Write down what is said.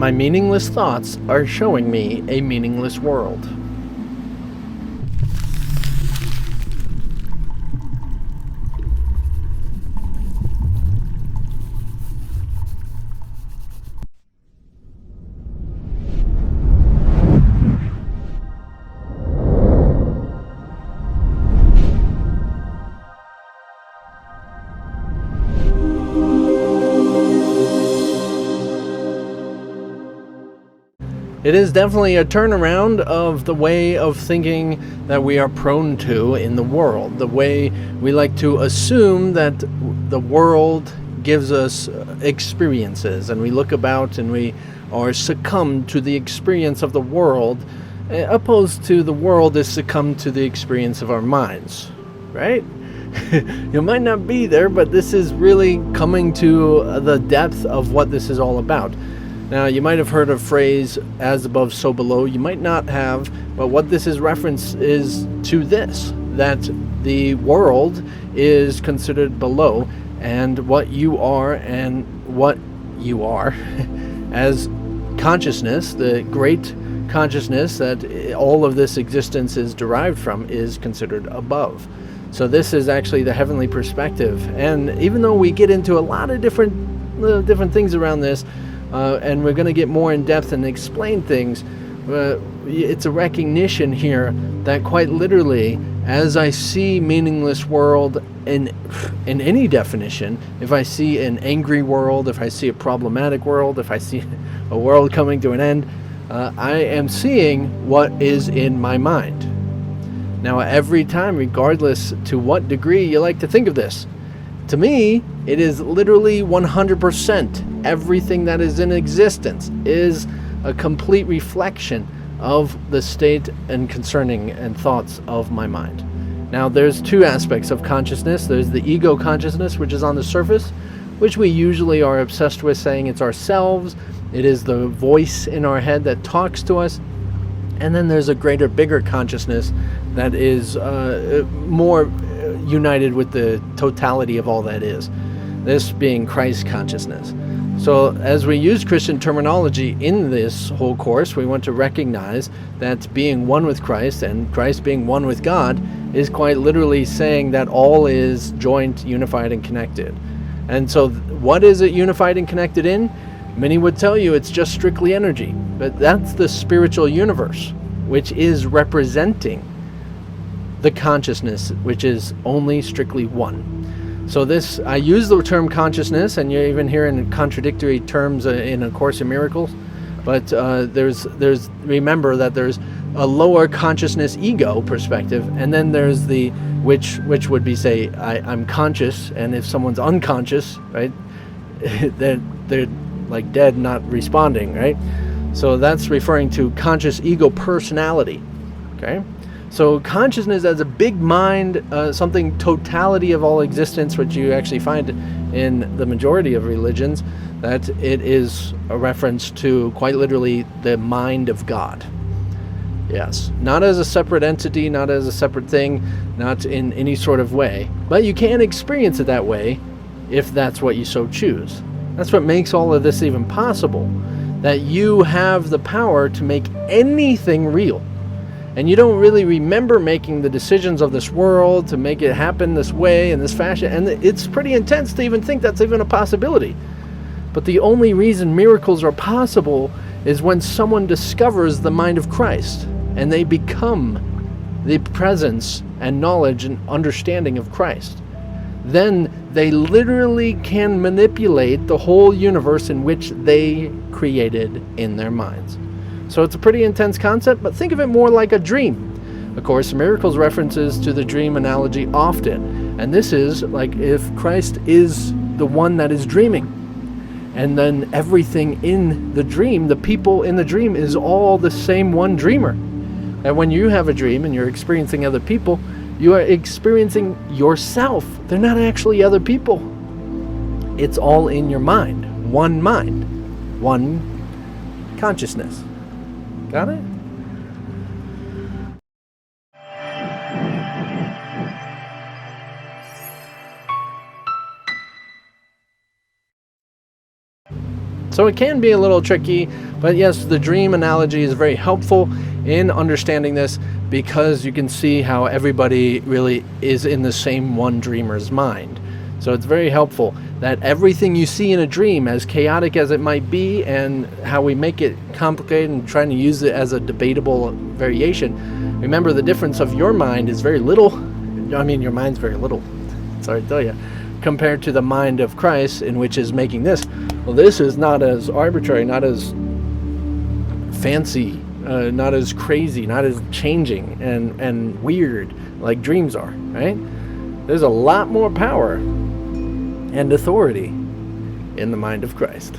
My meaningless thoughts are showing me a meaningless world. It is definitely a turnaround of the way of thinking that we are prone to in the world. The way we like to assume that the world gives us experiences, and we look about and we are succumbed to the experience of the world, opposed to the world is succumbed to the experience of our minds, right? You might not be there, but this is really coming to the depth of what this is all about. Now, you might have heard a phrase, as above, so below. You might not have, but what this is reference is to this, that the world is considered below, and what you are as consciousness, the great consciousness that all of this existence is derived from, is considered above. So this is actually the heavenly perspective. And even though we get into a lot of different things around this, and we're going to get more in depth and explain things, it's a recognition here that quite literally, as I see meaningless world in any definition, if I see an angry world, if I see a problematic world, if I see a world coming to an end, I am seeing what is in my mind. Now, every time, regardless to what degree you like to think of this, to me, it is literally 100%. Everything that is in existence is a complete reflection of the state and concerning and thoughts of my mind. Now, there's two aspects of consciousness. There's the ego consciousness, which is on the surface, which we usually are obsessed with saying it's ourselves. It is the voice in our head that talks to us. And then there's a greater, bigger consciousness that is more united with the totality of all that is, this being Christ consciousness. So as we use Christian terminology in this whole course, we want to recognize that being one with Christ and Christ being one with God is quite literally saying that all is joined, unified, and connected. And so what is it unified and connected in? Many would tell you it's just strictly energy, but that's the spiritual universe, which is representing the consciousness, which is only strictly one. So this, I use the term consciousness, and you even hear in contradictory terms in A Course in Miracles, but remember that there's a lower consciousness ego perspective, and then there's the, which would be say, I'm conscious, and if someone's unconscious, right, they're like dead, not responding, right? So that's referring to conscious ego personality, okay? So consciousness as a big mind, something totality of all existence, which you actually find in the majority of religions, that it is a reference to quite literally the mind of God. Yes, not as a separate entity, not as a separate thing, not in any sort of way, but you can experience it that way if that's what you so choose. That's what makes all of this even possible, that you have the power to make anything real. And you don't really remember making the decisions of this world to make it happen this way, in this fashion. And it's pretty intense to even think that's even a possibility. But the only reason miracles are possible is when someone discovers the mind of Christ and they become the presence and knowledge and understanding of Christ. Then they literally can manipulate the whole universe in which they created in their minds. So it's a pretty intense concept, but think of it more like a dream. Of course, Miracles references to the dream analogy often. And this is like if Christ is the one that is dreaming, and then everything in the dream, the people in the dream, is all the same one dreamer. And when you have a dream and you're experiencing other people, you are experiencing yourself. They're not actually other people. It's all in your mind, one consciousness. Got it? So it can be a little tricky, but yes, the dream analogy is very helpful in understanding this, because you can see how everybody really is in the same one dreamer's mind. So it's very helpful that everything you see in a dream, as chaotic as it might be, and how we make it complicated and trying to use it as a debatable variation, remember the difference of your mind is very little. I mean, your mind's very little, sorry to tell you, compared to the mind of Christ, in which is making this. Well, this is not as arbitrary, not as fancy, not as crazy, not as changing and weird like dreams are, right? There's a lot more power and authority in the mind of Christ.